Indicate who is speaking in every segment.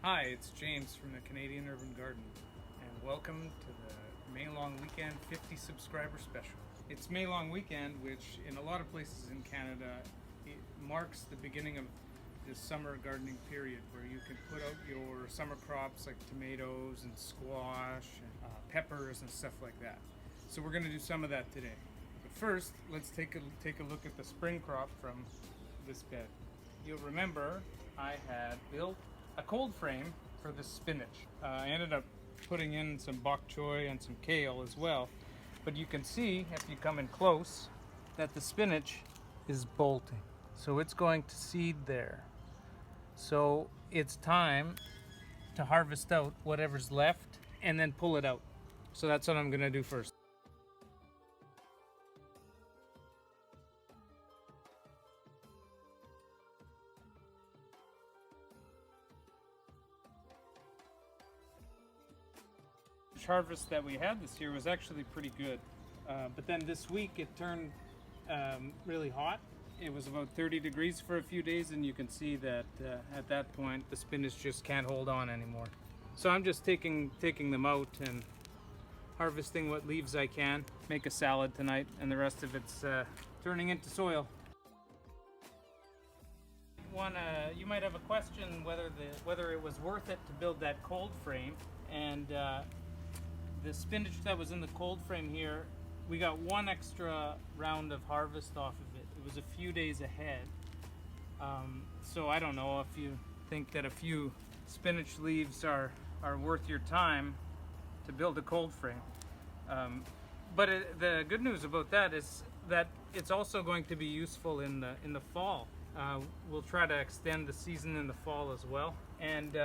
Speaker 1: Hi, it's James from the Canadian Urban Garden, and welcome to the May Long Weekend 50 subscriber special. It's May Long Weekend, which in a lot of places in Canada, it marks the beginning of the summer gardening period where you can put out your summer crops like tomatoes and squash and peppers and stuff like that. So we're going to do some of that today. But first, let's take a look at the spring crop from this bed. You'll remember I had built a cold frame for the spinach. I ended up putting in some bok choy and some kale as well. But you can see, if you come in close, that the spinach is bolting. So it's going to seed there. So it's time to harvest out whatever's left and then pull it out. So that's what I'm going to do first. Harvest that we had this year was actually pretty good, but then this week it turned really hot. It was about 30 degrees for a few days, and you can see that at that point the spinach just can't hold on anymore. So I'm just taking them out and harvesting what leaves I can. Make a salad tonight, and the rest of it's turning into soil. You might have a question whether it was worth it to build that cold frame, and the spinach that was in the cold frame here, we got one extra round of harvest off of it. It was a few days ahead. So I don't know if you think that a few spinach leaves are worth your time to build a cold frame. But the good news about that is that it's also going to be useful in the fall. We'll try to extend the season in the fall as well, and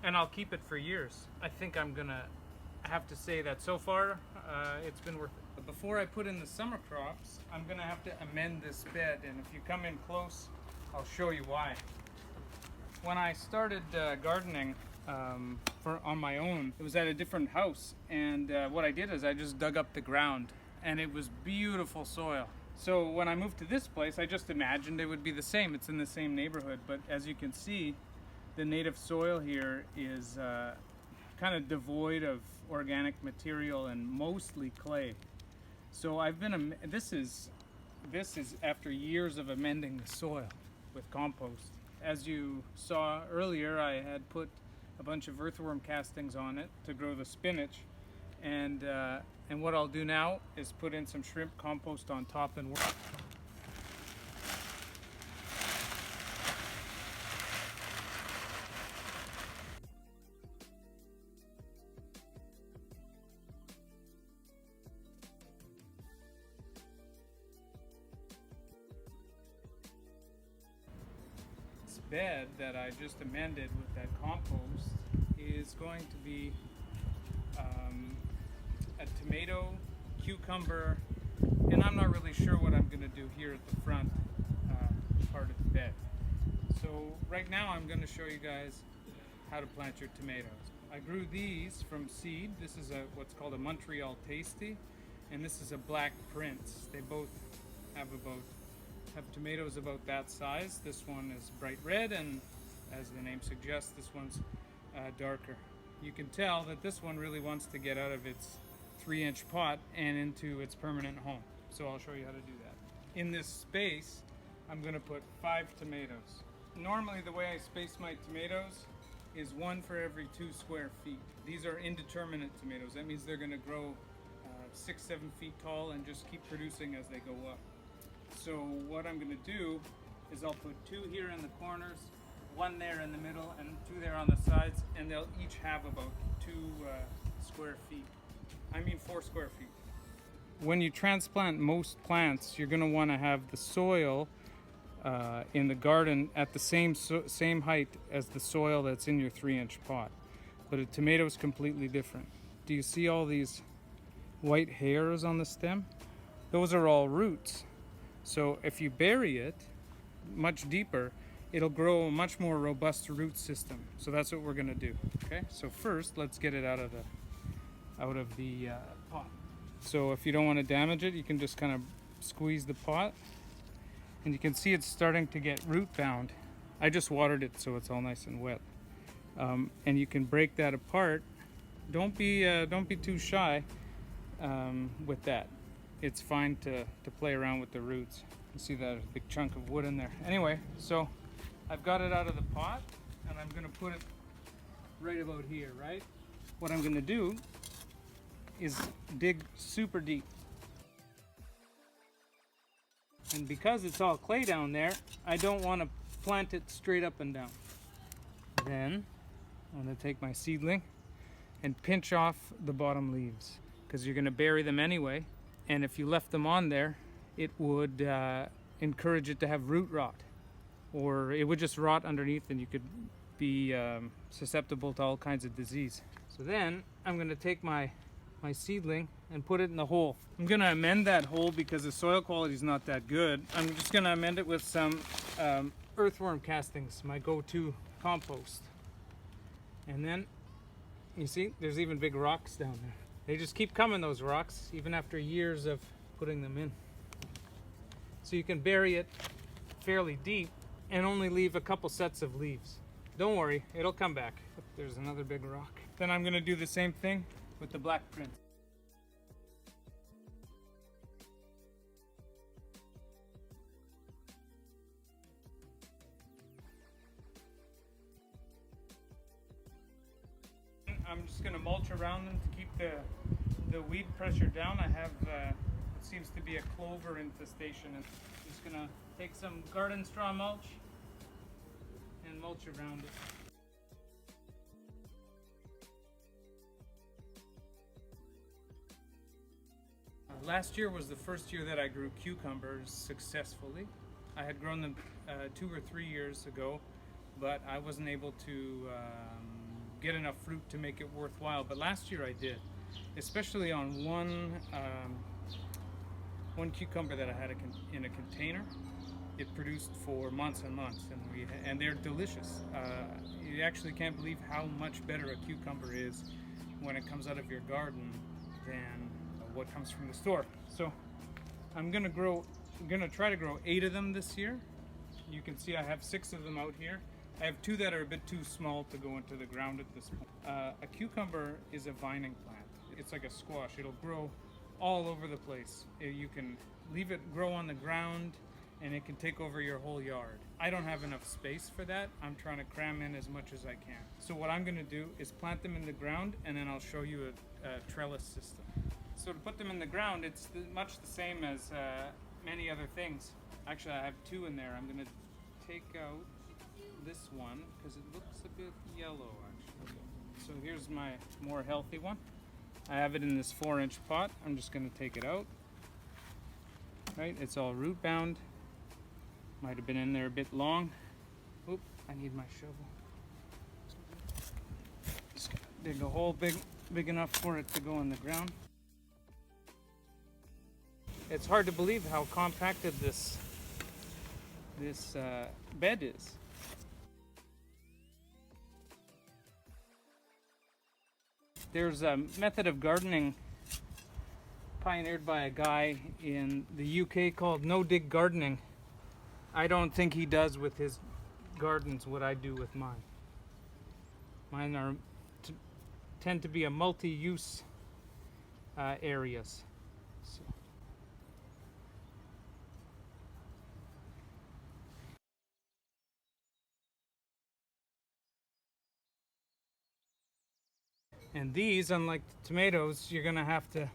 Speaker 1: I'll keep it for years. I think I'm gonna have to say that so far it's been worth it. But before I put in the summer crops, I'm gonna have to amend this bed, and if you come in close, I'll show you why. When I started gardening on my own, it was at a different house, and what I did is I just dug up the ground, and it was beautiful soil. So when I moved to this place, I just imagined it would be the same. It's in the same neighborhood, but as you can see, the native soil here is kind of devoid of organic material and mostly clay. So this is after years of amending the soil with compost. As you saw earlier, I had put a bunch of earthworm castings on it to grow the spinach, and what I'll do now is put in some shrimp compost on top and work. Bed that I just amended with that compost is going to be a tomato, cucumber, and I'm not really sure what I'm going to do here at the front part of the bed. So right now I'm going to show you guys how to plant your tomatoes. I grew these from seed. This is what's called a Montreal Tasty, and this is a Black Prince. They both have tomatoes about that size. This one is bright red, and as the name suggests, this one's darker. You can tell that this one really wants to get out of its 3-inch pot and into its permanent home. So I'll show you how to do that. In this space, I'm going to put 5 tomatoes. Normally the way I space my tomatoes is 1 for every 2 square feet. These are indeterminate tomatoes. That means they're going to grow 6-7 feet tall and just keep producing as they go up. So what I'm going to do is I'll put 2 here in the corners, 1 there in the middle, and 2 there on the sides, and they'll each have about 4 square feet. When you transplant most plants, you're going to want to have the soil in the garden at the same height as the soil that's in your 3-inch pot. But a tomato is completely different. Do you see all these white hairs on the stem? Those are all roots. So if you bury it much deeper, it'll grow a much more robust root system. So that's what we're going to do. Okay. So first, let's get it out of the pot. So if you don't want to damage it, you can just kind of squeeze the pot, and you can see it's starting to get root bound. I just watered it so it's all nice and wet. and you can break that apart. Don't be too shy with that. It's fine to play around with the roots. You see that big chunk of wood in there. Anyway, so I've got it out of the pot, and I'm gonna put it right about here, right? What I'm gonna do is dig super deep. And because it's all clay down there, I don't want to plant it straight up and down. Then I'm going to take my seedling and pinch off the bottom leaves, because you're going to bury them anyway, and if you left them on there, it would encourage it to have root rot, or it would just rot underneath and you could be susceptible to all kinds of disease. So then I'm going to take my seedling and put it in the hole. I'm going to amend that hole because the soil quality is not that good. I'm just going to amend it with some earthworm castings, my go-to compost. And then, you see, there's even big rocks down there. They just keep coming, those rocks, even after years of putting them in. So you can bury it fairly deep and only leave a couple sets of leaves. Don't worry, it'll come back. There's another big rock. Then I'm going to do the same thing with the black print. I'm just going to mulch around them to keep the weed pressure down. I have what seems to be a clover infestation. I'm just going to take some garden straw mulch and mulch around it. Last year was the first year that I grew cucumbers successfully. I had grown them 2 or 3 years ago, but I wasn't able to get enough fruit to make it worthwhile. But last year I did, especially on one cucumber that I had in a container. It produced for months and months, and they're delicious. You actually can't believe how much better a cucumber is when it comes out of your garden than what comes from the store. So I'm gonna try to grow 8 of them this year. You can see I have 6 of them out here. I have 2 that are a bit too small to go into the ground at this point. A cucumber is a vining plant. It's like a squash. It'll grow all over the place. You can leave it grow on the ground and it can take over your whole yard. I don't have enough space for that. I'm trying to cram in as much as I can. So what I'm gonna do is plant them in the ground, and then I'll show you a trellis system. So to put them in the ground, it's much the same as many other things. Actually, I have 2 in there. I'm gonna take out this one because it looks a bit yellow actually. So here's my more healthy one. I have it in this 4-inch pot. I'm just gonna take it out. Right, it's all root bound. Might have been in there a bit long. Oop, I need my shovel. Just gonna dig a hole big enough for it to go in the ground. It's hard to believe how compacted this bed is. There's a method of gardening pioneered by a guy in the UK called no-dig gardening. I don't think he does with his gardens what I do with mine. Mine tend to be a multi-use areas. So. And these, unlike the tomatoes, you're gonna have to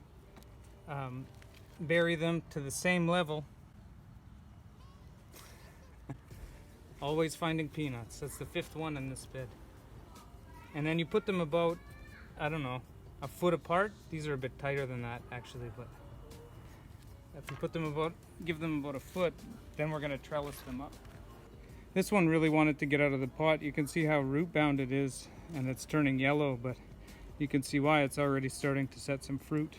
Speaker 1: bury them to the same level. Always finding peanuts. That's the 5th one in this bed. And then you put them about, I don't know, a foot apart. These are a bit tighter than that actually, but if you put them give them about a foot, then we're gonna trellis them up. This one really wanted to get out of the pot. You can see how root bound it is, and it's turning yellow, but you can see why. It's already starting to set some fruit.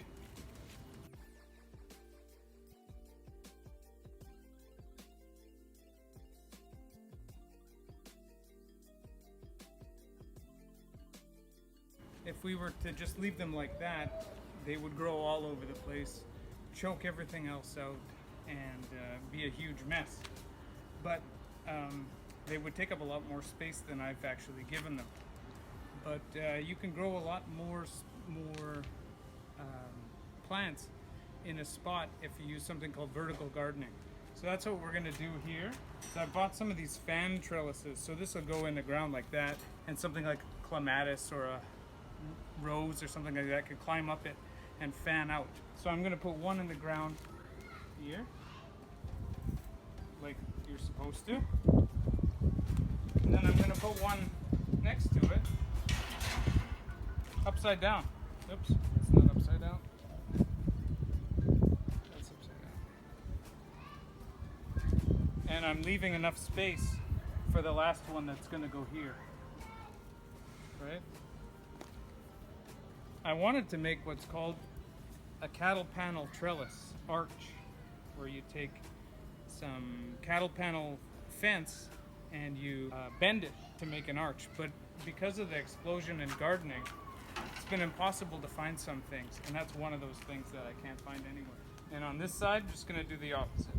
Speaker 1: If we were to just leave them like that, they would grow all over the place, choke everything else out, and be a huge mess. But they would take up a lot more space than I've actually given them. but you can grow a lot more plants in a spot if you use something called vertical gardening. So that's what we're gonna do here. So I bought some of these fan trellises. So this will go in the ground like that, and something like clematis or a rose or something like that could climb up it and fan out. So I'm gonna put one in the ground here, like you're supposed to. And then I'm gonna put one next to it, upside down. Oops, it's not upside down. That's upside down. And I'm leaving enough space for the last one that's gonna go here. Right? I wanted to make what's called a cattle panel trellis arch, where you take some cattle panel fence and you bend it to make an arch. But because of the explosion in gardening, it's been impossible to find some things, and that's one of those things that I can't find anywhere. And on this side, I'm just going to do the opposite.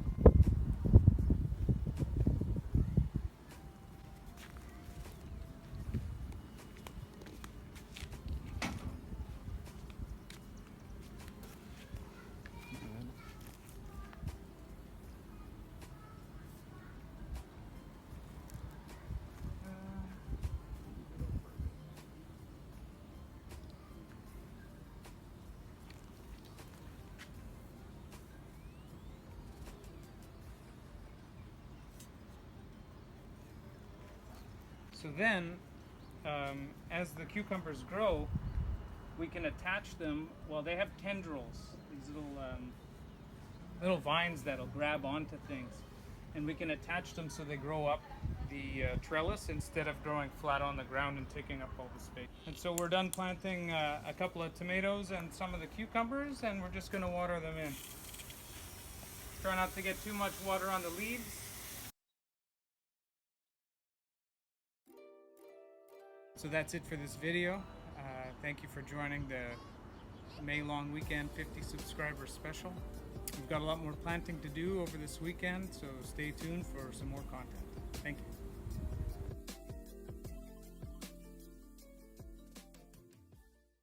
Speaker 1: So then, as the cucumbers grow, we can attach them. Well, they have tendrils, these little vines that'll grab onto things, and we can attach them so they grow up the trellis instead of growing flat on the ground and taking up all the space. And so we're done planting a couple of tomatoes and some of the cucumbers, and we're just going to water them in. Try not to get too much water on the leaves. So that's it for this video. Thank you for joining the May long weekend 50 subscriber special. We've got a lot more planting to do over this weekend, so stay tuned for some more content. Thank you.